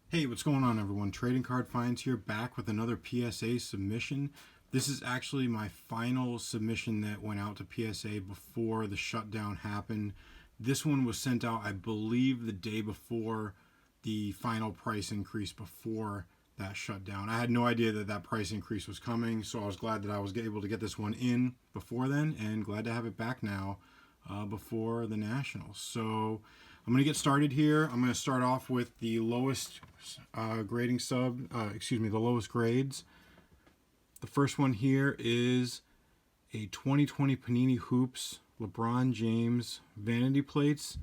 Hey, what's going on, everyone? Trading Card Finds here, back with another PSA submission. This is actually my final submission that went out to PSA before the shutdown happened. This one was sent out, I believe, the day before the final price increase before that shutdown. I had no idea that that price increase was coming, so I was glad that I was able to get this one in before then, and glad to have it back now before the Nationals. So I'm going to get started here. I'm going to start off with the lowest grading the lowest grades. The first one here is a 2020 Panini Hoops LeBron James vanity plates.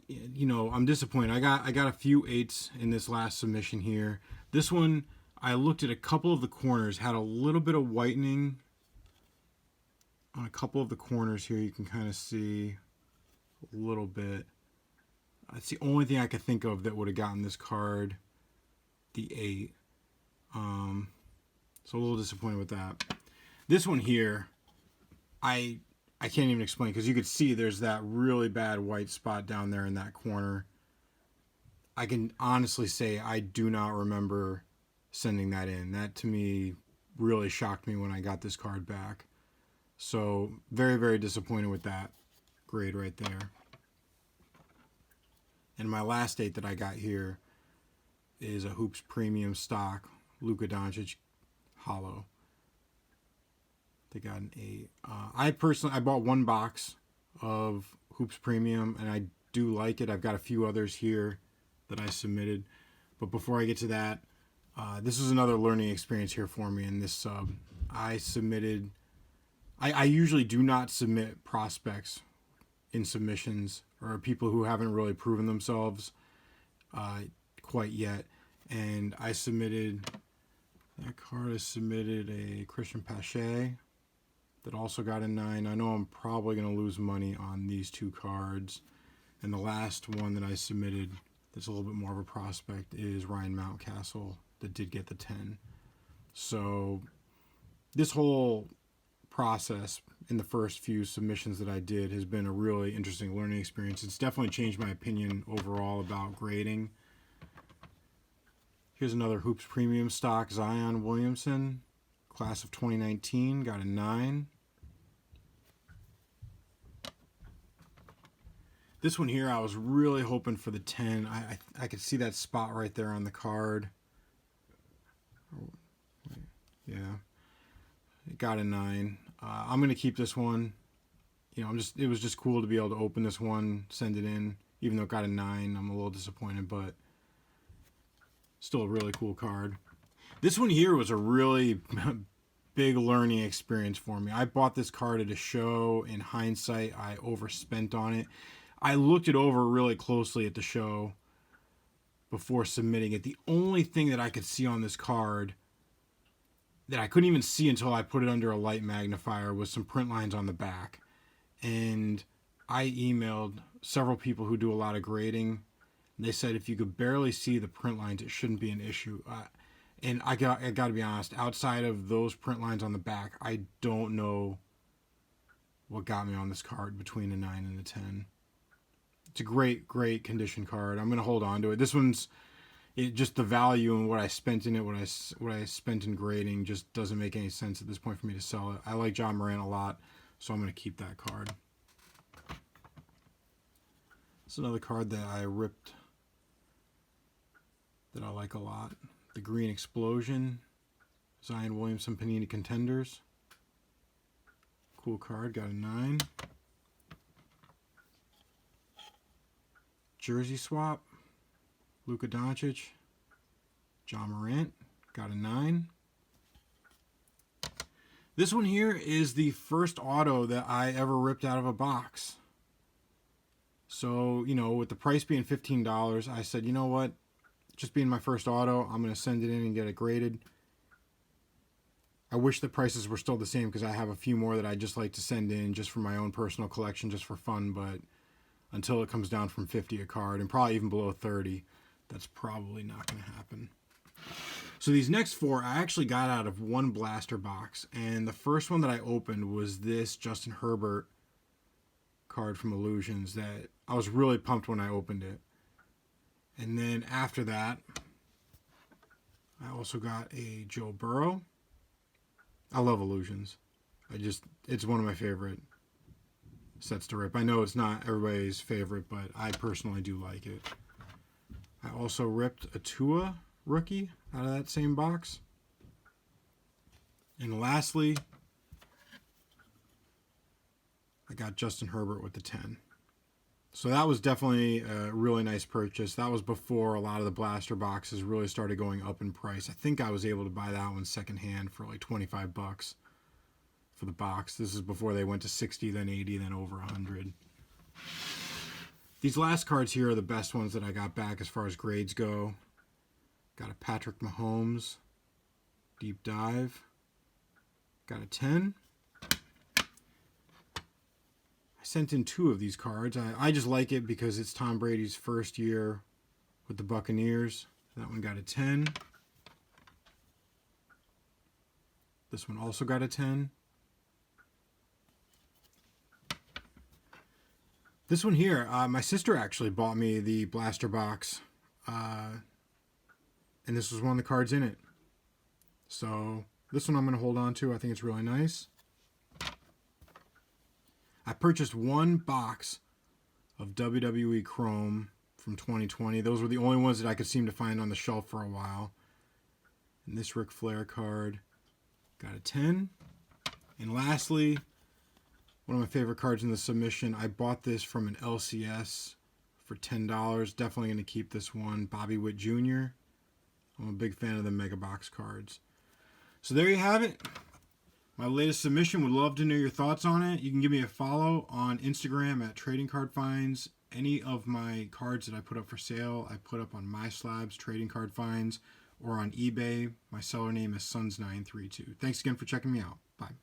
You know, I'm disappointed. I got a few 8s in this last submission here. This one, I looked at a couple of the corners, had a little bit of whitening on a couple of the corners here. You can kind of see a little bit. That's the only thing I could think of that would have gotten this card the 8. So a little disappointed with that. This one here, I can't even explain, because you could see there's that really bad white spot down there in that corner. I can honestly say I do not remember sending that in. That to me really shocked me when I got this card back. So very, very disappointed with that grade right there. And my last 8 that I got here is a Hoops Premium stock Luka Doncic hollow. They got an 8. I bought one box of Hoops Premium, and I do like it. I've got a few others here that I submitted. But before I get to that, this is another learning experience here for me in this sub. I usually do not submit prospects in submissions, or people who haven't really proven themselves quite yet. And I submitted, that card I submitted a Christian Pache that also got a 9. I know I'm probably going to lose money on these two cards. And the last one that I submitted that's a little bit more of a prospect is Ryan Mountcastle that did get the 10. So this whole process in the first few submissions that I did has been a really interesting learning experience. It's definitely changed my opinion overall about grading. Here's another Hoops Premium stock, Zion Williamson, class of 2019, got a 9. This one here, I was really hoping for the 10. I could see that spot right there on the card. Yeah, it got a 9. I'm going to keep this one. You know, it was just cool to be able to open this one, send it in. Even though it got a 9, I'm a little disappointed, but still a really cool card. This one here was a really big learning experience for me. I bought this card at a show. In hindsight, I overspent on it. I looked it over really closely at the show before submitting it. The only thing that I could see on this card that I couldn't even see until I put it under a light magnifier was some print lines on the back. And I emailed several people who do a lot of grading. They said if you could barely see the print lines, it shouldn't be an issue. And I got to be honest, outside of those print lines on the back, I don't know what got me on this card between a 9 and a 10. It's a great, great condition card. I'm going to hold on to it. This one's... just the value and what I spent in it, what I spent in grading, just doesn't make any sense at this point for me to sell it. I like John Morant a lot, so I'm going to keep that card. It's another card that I ripped that I like a lot. The Green Explosion, Zion Williamson Panini Contenders. Cool card, got a 9. Jersey Swap. Luka Doncic, John Morant, got a 9. This one here is the first auto that I ever ripped out of a box. So, you know, with the price being $15, I said, you know what? Just being my first auto, I'm going to send it in and get it graded. I wish the prices were still the same, because I have a few more that I just like to send in just for my own personal collection, just for fun. But until it comes down from 50 a card, and probably even below 30, that's probably not going to happen. So these next 4 I actually got out of one blaster box. And the first one that I opened was this Justin Herbert card from Illusions that I was really pumped when I opened it. And then after that, I also got a Joe Burrow. I love Illusions. It's one of my favorite sets to rip. I know it's not everybody's favorite, but I personally do like it. I also ripped a Tua rookie out of that same box. And lastly, I got Justin Herbert with the 10. So that was definitely a really nice purchase. That was before a lot of the blaster boxes really started going up in price. I think I was able to buy that one secondhand for like $25 for the box. This is before they went to 60, then 80, then over 100. These last cards here are the best ones that I got back as far as grades go. Got a Patrick Mahomes deep dive. Got a 10. I sent in 2 of these cards. I just like it because it's Tom Brady's first year with the Buccaneers. That one got a 10. This one also got a 10. This one here, my sister actually bought me the blaster box, and this was one of the cards in it. So this one I'm going to hold on to. I think it's really nice. I purchased 1 box of WWE Chrome from 2020. Those were the only ones that I could seem to find on the shelf for a while. And this Ric Flair card got a 10. And lastly, one of my favorite cards in the submission, I bought this from an LCS for $10. Definitely going to keep this one. Bobby Witt Jr. I'm a big fan of the Mega Box cards. So there you have it. My latest submission. Would love to know your thoughts on it. You can give me a follow on Instagram at Trading Card Finds. Any of my cards that I put up for sale, I put up on My Slabs Trading Card Finds or on eBay. My seller name is Suns932. Thanks again for checking me out. Bye.